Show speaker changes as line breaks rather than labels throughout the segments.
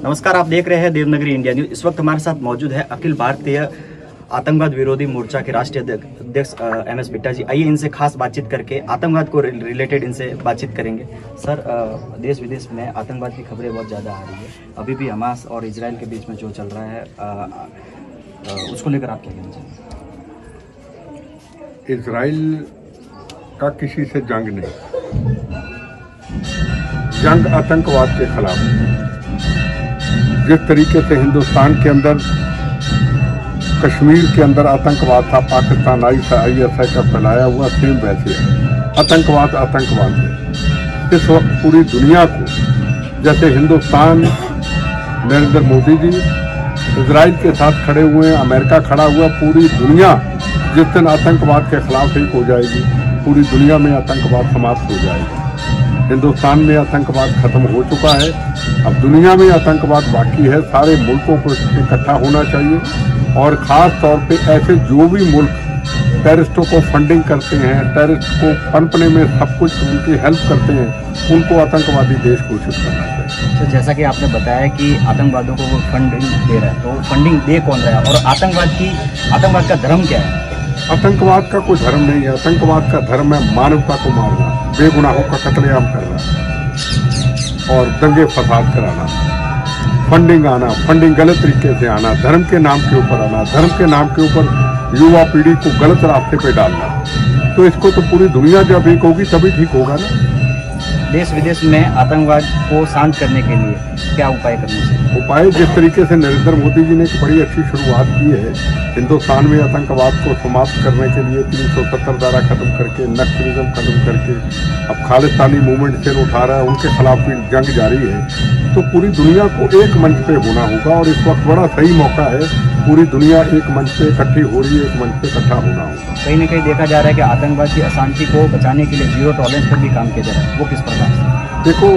नमस्कार, आप देख रहे हैं देवनागरी इंडिया न्यूज। इस वक्त हमारे साथ मौजूद है अखिल भारतीय आतंकवाद विरोधी मोर्चा के राष्ट्रीय अध्यक्ष MS बिट्टा जी। आइए इनसे खास बातचीत करके आतंकवाद को रिलेटेड इनसे बातचीत करेंगे। सर, देश विदेश में आतंकवाद की खबरें बहुत ज़्यादा आ रही है। अभी भी हमास और इजराइल के बीच में जो चल रहा है उसको लेकर आप क्या कहना चाहेंगे?
इजराइल का किसी से जंग नहीं, जंग आतंकवाद के खिलाफ। जिस तरीके से हिंदुस्तान के अंदर कश्मीर के अंदर आतंकवाद था, पाकिस्तान ISI का फैलाया हुआ, सेम वैसे है। आतंकवाद आतंकवाद है। इस वक्त पूरी दुनिया को, जैसे हिंदुस्तान नरेंद्र मोदी जी इजराइल के साथ खड़े हुए हैं, अमेरिका खड़ा हुआ, पूरी दुनिया जिस दिन आतंकवाद के खिलाफ एक हो जाएगी, पूरी दुनिया में आतंकवाद समाप्त हो जाएगा। हिंदुस्तान में आतंकवाद खत्म हो चुका है, अब दुनिया में आतंकवाद बाकी है। सारे मुल्कों को इकट्ठा होना चाहिए और ख़ास तौर पे ऐसे जो भी मुल्क टेररिस्टों को फंडिंग करते हैं, टेररिस्ट को पनपने में सब कुछ उनकी हेल्प करते हैं, उनको आतंकवादी देश घोषित करना चाहिए।
तो जैसा कि आपने बताया कि आतंकवादियों को वो फंडिंग दे रहा है, तो फंडिंग दे कौन रहा है और आतंकवाद का धर्म क्या है?
आतंकवाद का कोई धर्म नहीं है। आतंकवाद का धर्म है मानवता को मारना, बेगुनाहों का कत्लेआम करना और दंगे फसाद कराना, फंडिंग आना, फंडिंग गलत तरीके से आना, धर्म के नाम के ऊपर आना, धर्म के नाम के ऊपर युवा पीढ़ी को गलत रास्ते पे डालना। तो इसको तो पूरी दुनिया जब एक होगी तभी ठीक होगा ना।
देश विदेश में आतंकवाद को शांत करने के लिए क्या उपाय करने चाहिए?
उपाय जिस तरीके से नरेंद्र मोदी जी ने एक बड़ी अच्छी शुरुआत की है, हिंदुस्तान में आतंकवाद को समाप्त करने के लिए 370 धारा खत्म करके, नक्सलिज्म खत्म करके, अब खालिस्तानी मूवमेंट से उठा रहा है, उनके खिलाफ भी जंग जारी है। तो पूरी दुनिया को एक मंच पे होना होगा और इस वक्त बड़ा सही मौका है। पूरी दुनिया एक मंच पे इकट्ठी हो रही है, एक मंच पे इकट्ठा होना होगा।
कहीं न कहीं देखा जा रहा है कि आतंकवाद की अशांति को बचाने के लिए जीरो टॉलरेंस पर भी काम किया जा रहा है, वो किस प्रकार से?
देखो,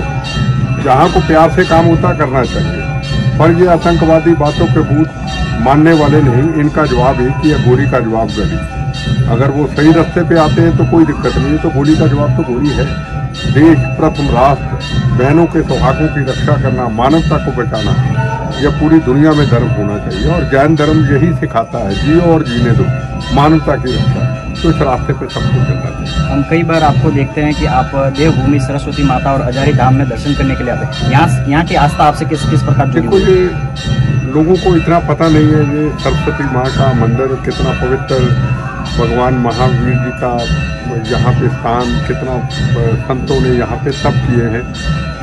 जहाँ को प्यार से काम होता करना चाहिए, पर ये आतंकवादी बातों के भूत मानने वाले नहीं। इनका जवाब एक ही है, गोली का जवाब गोली। अगर वो सही रास्ते पे आते हैं तो कोई दिक्कत नहीं है, तो गोली का जवाब तो गोली है। देश प्रथम, राष्ट्र, बहनों के सौहागों की रक्षा करना, मानवता को बचाना, यह पूरी दुनिया में धर्म होना चाहिए और जैन धर्म यही सिखाता है, जियो और जीने दो, मानवता की रक्षा। तो इस रास्ते पे सबको चलना चाहिए।
हम कई बार आपको देखते हैं कि आप देवभूमि सरस्वती माता और अजारी धाम में दर्शन करने के लिए आते हैं। यहाँ की आस्था आपसे किस प्रकार जुड़ी हुई है?
देखो, ये लोगों को इतना पता नहीं है, ये सरस्वती माँ का मंदिर कितना पवित्र, भगवान महावीर जी का यहाँ पे स्थान, कितना संतों ने यहाँ पे तप किए हैं।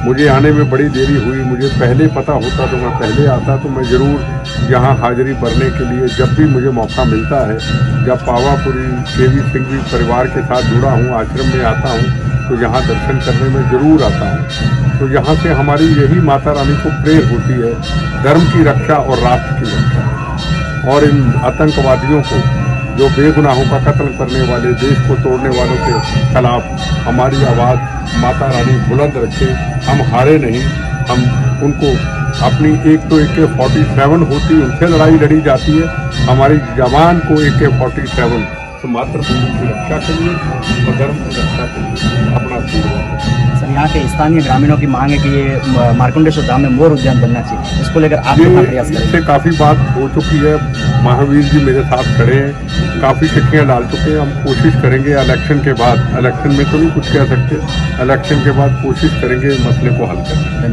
मुझे आने में बड़ी देरी हुई, मुझे पहले पता होता तो मैं पहले आता, तो मैं ज़रूर यहाँ हाजिरी भरने के लिए जब भी मुझे मौका मिलता है, जब पावापुरी देवी सिंघवी परिवार के साथ जुड़ा हूँ, आश्रम में आता हूँ, तो यहाँ दर्शन करने में ज़रूर आता हूँ। तो यहाँ से हमारी यही माता रानी को प्रेर होती है, धर्म की रक्षा और राष्ट्र की रक्षा। और इन आतंकवादियों को, जो बेगुनाहों का कत्ल करने वाले, देश को तोड़ने वालों के खिलाफ हमारी आवाज़ माता रानी बुलंद रखे। हम हारे नहीं, हम उनको अपनी एक तो AK-47 होती, उनसे लड़ाई लड़ी जाती है। हमारी जवान को AK-47 तो मातृभूमि की रक्षा के लिए और धर्म की रक्षा के लिए अपना पूरा।
सर, यहाँ के स्थानीय ग्रामीणों की मांग है कि ये मार्कंडेश्वर धाम में मोर उद्यान बनना चाहिए, इसको लेकर आप कितना प्रयास करें?
इससे काफ़ी बात हो चुकी है, महावीर जी मेरे साथ खड़े हैं, काफ़ी चिट्ठियाँ डाल चुके हैं। हम कोशिश करेंगे इलेक्शन के बाद, इलेक्शन में तो नहीं कुछ कह सकते, इलेक्शन के बाद कोशिश करेंगे मसले को हल करने की।